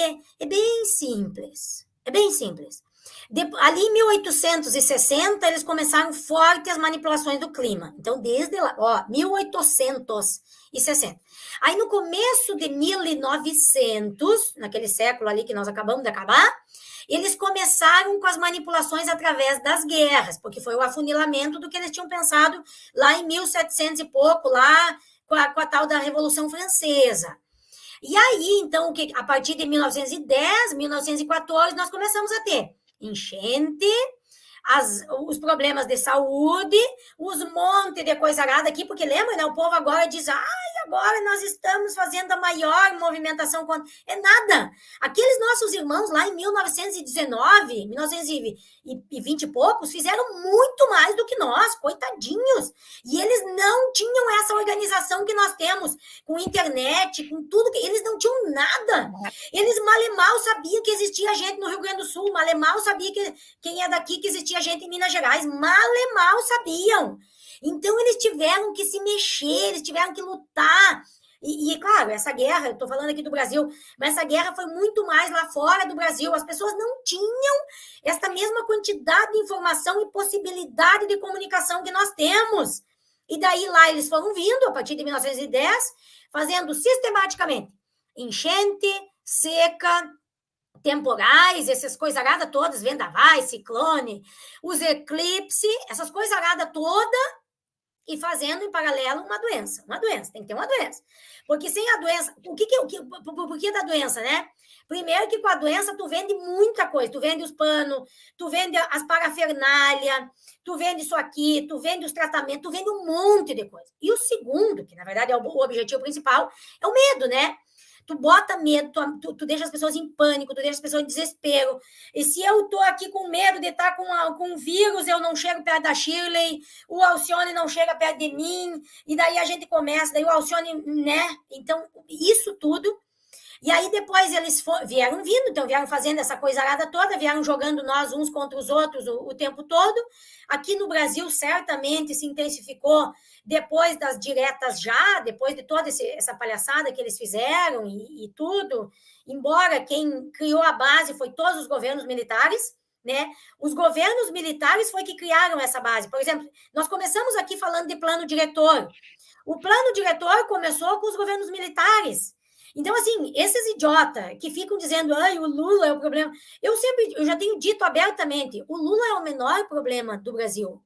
quê? É bem simples. É bem simples. Ali em 1860, eles começaram fortes as manipulações do clima. Então, desde lá, 1860. Aí, no começo de 1900, naquele século ali que nós acabamos de acabar, eles começaram com as manipulações através das guerras, porque foi o afunilamento do que eles tinham pensado lá em 1700 e pouco, lá com a tal da Revolução Francesa. E aí, então, a partir de 1910, 1914, nós começamos a ter enchente, os problemas de saúde, os montes de coisa arada aqui, porque lembra, né? O povo agora diz, agora nós estamos fazendo a maior movimentação contra... É nada. Aqueles nossos irmãos lá em 1919, 1920 e poucos, fizeram muito mais do que nós, coitadinhos. E eles não tinham essa organização que nós temos, com internet, com tudo, eles não tinham nada. Eles mal e mal sabiam que existia gente no Rio Grande do Sul, mal e mal sabia que quem é daqui, que existia gente em Minas Gerais, mal e mal sabiam. Então, eles tiveram que se mexer, eles tiveram que lutar. E claro, essa guerra, eu estou falando aqui do Brasil, mas essa guerra foi muito mais lá fora do Brasil. As pessoas não tinham essa mesma quantidade de informação e possibilidade de comunicação que nós temos. E daí lá eles foram vindo, a partir de 1910, fazendo sistematicamente enchente, seca, temporais, essas coisas aradas todas, vendavais, ciclone, os eclipses, essas coisas aradas todas, e fazendo em paralelo uma doença, tem que ter uma doença. Porque sem a doença, por que da doença, né? Primeiro que com a doença tu vende muita coisa, tu vende os panos, tu vende as parafernália, tu vende isso aqui, tu vende os tratamentos, tu vende um monte de coisa. E o segundo, que na verdade é o objetivo principal, é o medo, né? Tu bota medo, tu deixa as pessoas em pânico, tu deixa as pessoas em desespero. E se eu tô aqui com medo de estar com vírus, eu não chego perto da Shirley, o Alcione não chega perto de mim, e daí a gente começa, daí o Alcione, né? Então, isso tudo. E aí depois eles vieram vindo, então vieram fazendo essa coisa arada toda, vieram jogando nós uns contra os outros o tempo todo. Aqui no Brasil, certamente, se intensificou depois das diretas já, depois de toda essa palhaçada que eles fizeram e tudo, embora quem criou a base foi todos os governos militares, né? Os governos militares foi que criaram essa base. Por exemplo, nós começamos aqui falando de plano diretor. O plano diretor começou com os governos militares. Então, assim, esses idiotas que ficam dizendo, o Lula é o problema, eu já tenho dito abertamente, o Lula é o menor problema do Brasil.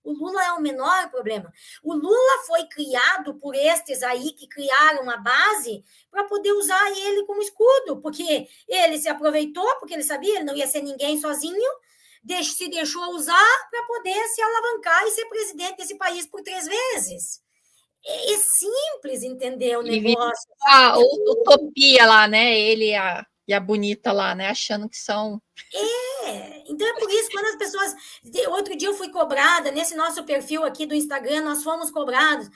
O Lula é o menor problema. O Lula foi criado por estes aí que criaram a base para poder usar ele como escudo, porque ele se aproveitou, porque ele sabia, ele não ia ser ninguém sozinho, se deixou usar para poder se alavancar e ser presidente desse país por 3 vezes. É simples entender o negócio. A utopia lá, né? Ele e a bonita lá, né? Achando que são... Então é por isso que quando as pessoas... Outro dia eu fui cobrada, nesse nosso perfil aqui do Instagram, nós fomos cobrados.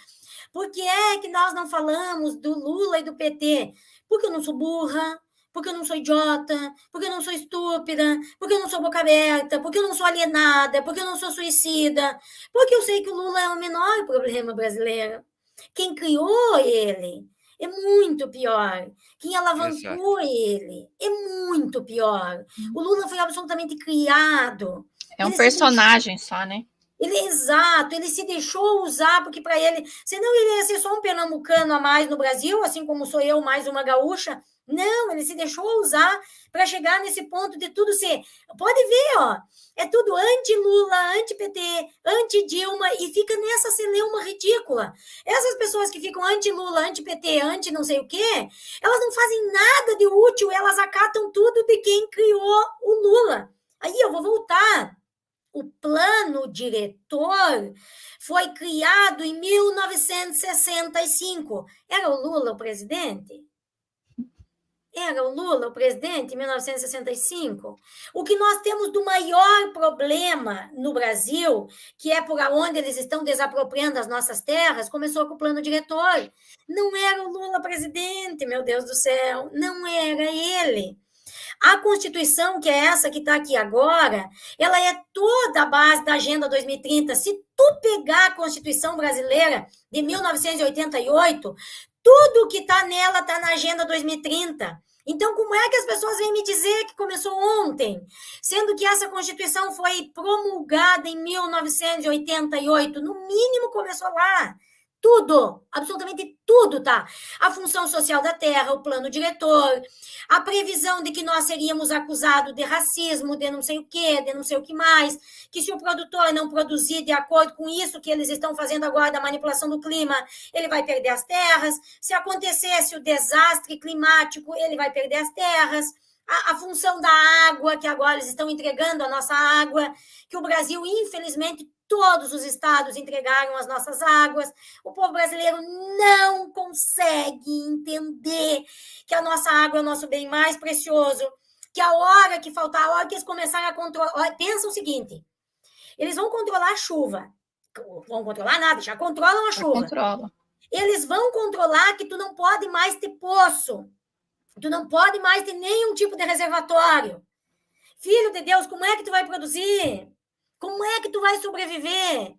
Por que é que nós não falamos do Lula e do PT? Porque eu não sou burra, porque eu não sou idiota, porque eu não sou estúpida, porque eu não sou boca aberta, porque eu não sou alienada, porque eu não sou suicida, porque eu sei que o Lula é o menor problema brasileiro. Quem criou ele é muito pior. Quem alavancou ele é muito pior. O Lula foi absolutamente criado. É um personagem só, né? Exato, ele se deixou usar, porque para ele... Senão ele ia ser só um pernambucano a mais no Brasil, assim como sou eu, mais uma gaúcha. Não, ele se deixou usar para chegar nesse ponto de tudo ser... Pode ver, ó, é tudo anti-Lula, anti-PT, anti-Dilma, e fica nessa celeuma ridícula. Essas pessoas que ficam anti-Lula, anti-PT, anti-não sei o quê, elas não fazem nada de útil, elas acatam tudo de quem criou o Lula. Aí eu vou voltar. O plano diretor foi criado em 1965. Era o Lula o presidente? Era o Lula o presidente em 1965? O que nós temos do maior problema no Brasil, que é por onde eles estão desapropriando as nossas terras, começou com o plano diretor. Não era o Lula presidente, meu Deus do céu, não era ele. A Constituição, que é essa que está aqui agora, ela é toda a base da Agenda 2030. Se tu pegar a Constituição brasileira de 1988, tudo que está nela está na Agenda 2030. Então, como é que as pessoas vêm me dizer que começou ontem, sendo que essa Constituição foi promulgada em 1988? No mínimo começou lá. Tudo, absolutamente tudo, tá? A função social da terra, o plano diretor, a previsão de que nós seríamos acusados de racismo, de não sei o quê, de não sei o que mais, que se o produtor não produzir de acordo com isso que eles estão fazendo agora da manipulação do clima, ele vai perder as terras. Se acontecesse o desastre climático, ele vai perder as terras. A função da água, que agora eles estão entregando a nossa água, que o Brasil, infelizmente, todos os estados entregaram as nossas águas. O povo brasileiro não consegue entender que a nossa água é o nosso bem mais precioso, que a hora que faltar, a hora que eles começarem a controlar... Pensa o seguinte, eles vão controlar a chuva. Vão controlar nada, já controlam a chuva. Controla. Eles vão controlar que tu não pode mais ter poço. Tu não pode mais ter nenhum tipo de reservatório. Filho de Deus, como é que tu vai produzir? Como é que tu vai sobreviver?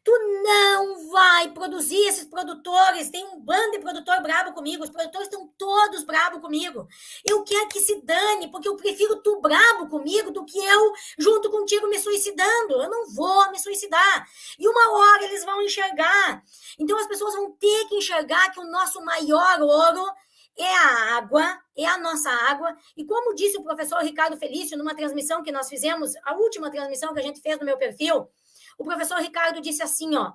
Tu não vai produzir esses produtores. Tem um bando de produtor bravo comigo. Os produtores estão todos bravos comigo. Eu quero que se dane, porque eu prefiro tu bravo comigo do que eu, junto contigo, me suicidando. Eu não vou me suicidar. E uma hora eles vão enxergar. Então as pessoas vão ter que enxergar que o nosso maior ouro é a água, é a nossa água. E como disse o professor Ricardo Felício, numa transmissão que nós fizemos, a última transmissão que a gente fez no meu perfil, o professor Ricardo disse assim, ó,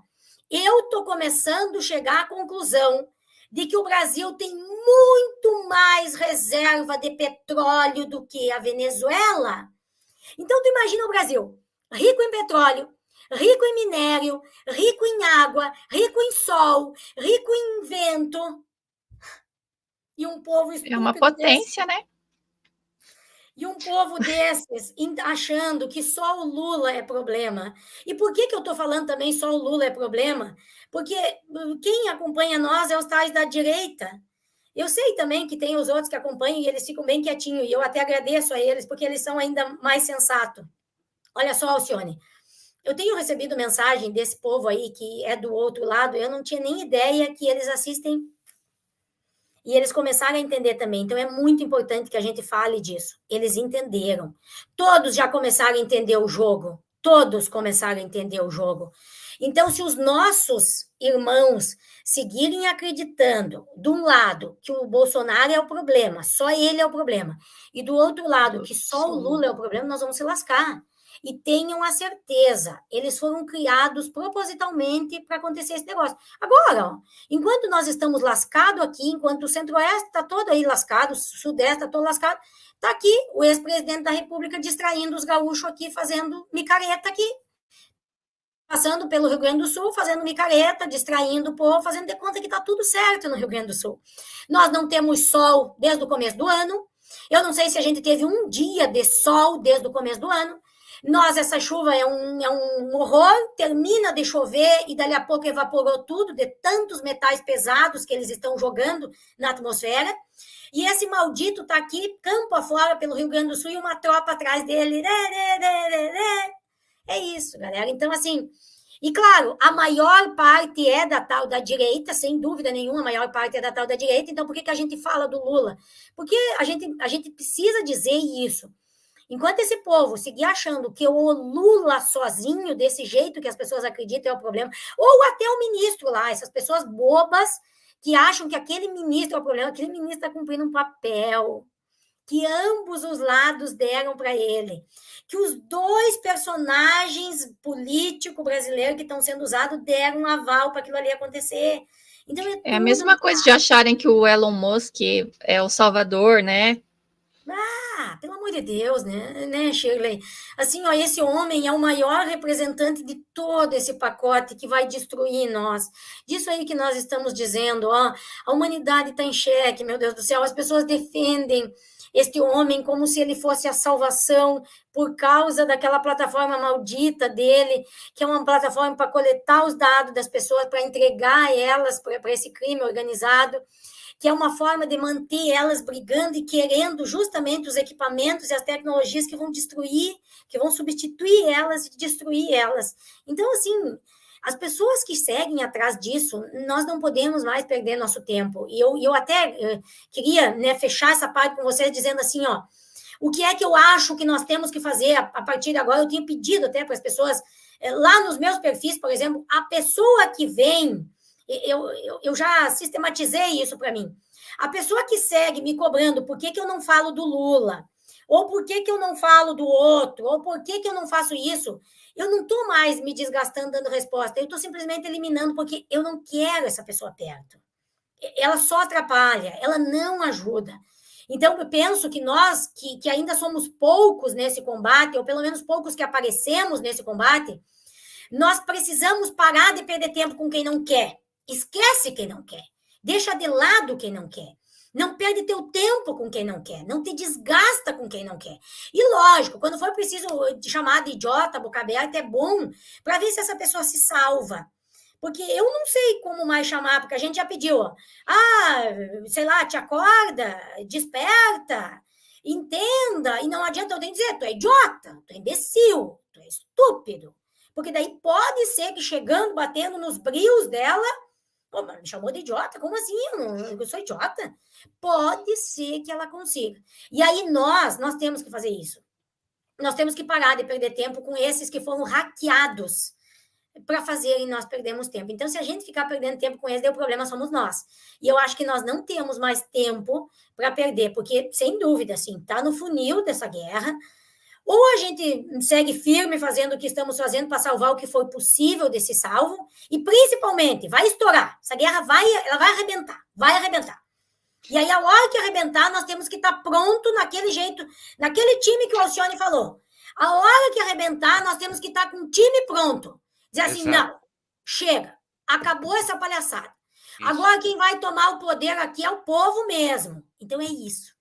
eu estou começando a chegar à conclusão de que o Brasil tem muito mais reserva de petróleo do que a Venezuela. Então, tu imagina o Brasil, rico em petróleo, rico em minério, rico em água, rico em sol, rico em vento, e um povo estúpido. É uma potência, né? E um povo desses achando que só o Lula é problema. E por que eu estou falando também só o Lula é problema? Porque quem acompanha nós é os tais da direita. Eu sei também que tem os outros que acompanham e eles ficam bem quietinhos, e eu até agradeço a eles, porque eles são ainda mais sensatos. Olha só, Alcione, eu tenho recebido mensagem desse povo aí que é do outro lado, eu não tinha nem ideia que eles assistem. E eles começaram a entender também. Então, é muito importante que a gente fale disso. Eles entenderam. Todos já começaram a entender o jogo. Todos começaram a entender o jogo. Então, se os nossos irmãos seguirem acreditando, de um lado, que o Bolsonaro é o problema, só ele é o problema, e do outro lado, que só o Lula é o problema, nós vamos se lascar. E tenham a certeza, eles foram criados propositalmente para acontecer esse negócio. Agora, ó, enquanto nós estamos lascados aqui, enquanto o Centro-Oeste está todo aí lascado, o Sudeste está todo lascado, está aqui o ex-presidente da República distraindo os gaúchos aqui, fazendo micareta aqui. Passando pelo Rio Grande do Sul, fazendo micareta, distraindo o povo, fazendo de conta que está tudo certo no Rio Grande do Sul. Nós não temos sol desde o começo do ano. Eu não sei se a gente teve um dia de sol desde o começo do ano. Essa chuva é um horror, termina de chover e dali a pouco evaporou tudo de tantos metais pesados que eles estão jogando na atmosfera. E esse maldito está aqui, campo afora, pelo Rio Grande do Sul, e uma tropa atrás dele. É isso, galera. Então, assim, e claro, a maior parte é da tal da direita, sem dúvida nenhuma, a maior parte é da tal da direita. Então, por que a gente fala do Lula? Porque a gente precisa dizer isso. Enquanto esse povo seguir achando que o Lula sozinho, desse jeito que as pessoas acreditam, é o problema, ou até o ministro lá, essas pessoas bobas que acham que aquele ministro é o problema, aquele ministro está cumprindo um papel que ambos os lados deram para ele, que os dois personagens políticos brasileiros que estão sendo usados deram um aval para aquilo ali acontecer. Então, é a mesma coisa de acharem que o Elon Musk é o salvador, né? Pelo amor de Deus, né, Shirley? Assim, ó, esse homem é o maior representante de todo esse pacote que vai destruir nós. Disso aí que nós estamos dizendo, ó, a humanidade está em xeque, meu Deus do céu, as pessoas defendem este homem como se ele fosse a salvação por causa daquela plataforma maldita dele, que é uma plataforma para coletar os dados das pessoas, para entregar elas para esse crime organizado, que é uma forma de manter elas brigando e querendo justamente os equipamentos e as tecnologias que vão destruir, que vão substituir elas e destruir elas. Então, assim, As pessoas que seguem atrás disso, nós não podemos mais perder nosso tempo. E eu até queria, né, fechar essa parte com vocês dizendo assim, ó, o que é que eu acho que nós temos que fazer a partir de agora? Eu tenho pedido até para as pessoas, lá nos meus perfis, por exemplo, a pessoa que vem, eu já sistematizei isso para mim. A pessoa que segue me cobrando por que eu não falo do Lula, ou por que eu não falo do outro, ou por que eu não faço isso, eu não estou mais me desgastando dando resposta, eu estou simplesmente eliminando, porque eu não quero essa pessoa perto. Ela só atrapalha, ela não ajuda. Então, eu penso que nós, que ainda somos poucos nesse combate, ou pelo menos poucos que aparecemos nesse combate, nós precisamos parar de perder tempo com quem não quer. Esquece quem não quer. Deixa de lado quem não quer. Não perde teu tempo com quem não quer. Não te desgasta com quem não quer. E lógico, quando for preciso chamar de idiota, boca aberta, é bom para ver se essa pessoa se salva. Porque eu não sei como mais chamar, porque a gente já pediu. Sei lá, te acorda, desperta, entenda. E não adianta eu tenho que dizer, tu é idiota, tu é imbecil, tu é estúpido. Porque daí pode ser que chegando, batendo nos brios dela, me chamou de idiota? Como assim? Eu sou idiota? Pode ser que ela consiga. E aí nós temos que fazer isso. Nós temos que parar de perder tempo com esses que foram hackeados para fazerem nós perdemos tempo. Então, se a gente ficar perdendo tempo com eles, daí o problema somos nós. E eu acho que nós não temos mais tempo para perder, porque, sem dúvida, assim, está no funil dessa guerra. Ou a gente segue firme fazendo o que estamos fazendo para salvar o que foi possível desse salvo, e principalmente vai estourar. Essa guerra ela vai arrebentar, vai arrebentar. E aí, a hora que arrebentar, nós temos que estar pronto naquele jeito, naquele time que o Alcione falou. A hora que arrebentar, nós temos que estar com o time pronto. Dizer assim, não, chega, acabou essa palhaçada. Isso. Agora quem vai tomar o poder aqui é o povo mesmo. Então é isso.